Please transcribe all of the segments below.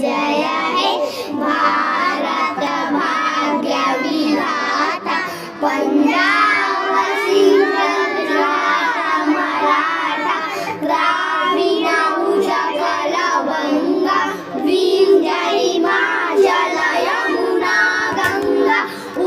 जय हे भारत भाग्य विधाता पंजाब सिंध गुजरात मराठा द्राविड उत्कल बंगा विंध्य हिमाचल यमुना गंगा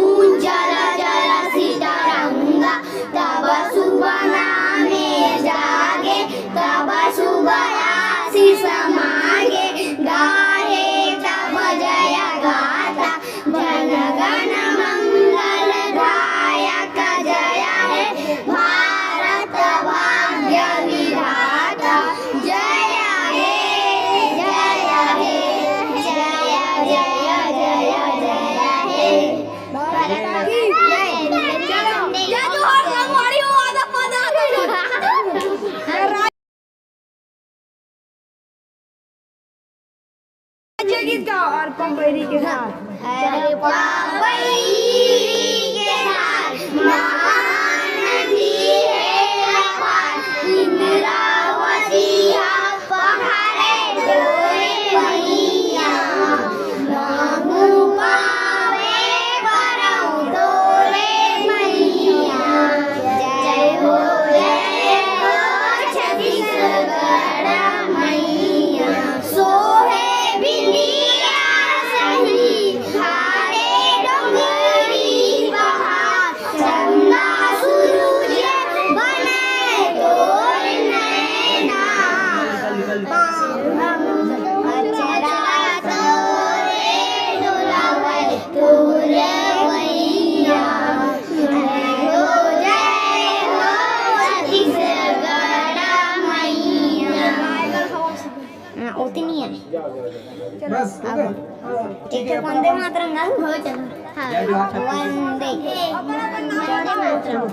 उज्जल जलसी तरंगा तब शुभ नामे जागे तब शुभ आशीष मागे गाहे तब जय गाथा जन गण मंगल दायक जय हे भारत भाग्य विधाता जय हे जय हे जय जय जय जय हे भारत की जय जोहर हमारी आवाज पदा राज्य गीत गाओ और पंबेरी के साथ अरे पंबेरी के साथ महानदी है अपार इंद्रावती पहाड़े डोले मैया नागू पावे बरऊ डोले मैया जय हो छत्तीसगढ़ मैया सोहे बिंदिया सही हारे डोंगरी बहार चंदा सूरज बने तोर नैना अचरा तोरे डोलावे तोरे मैया जय हो छत्तीसगढ़ मैया होती नहीं है बस ठीक है वंदे मातरम गा हो चलो हाँ वंदे मातरम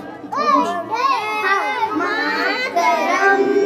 मातरम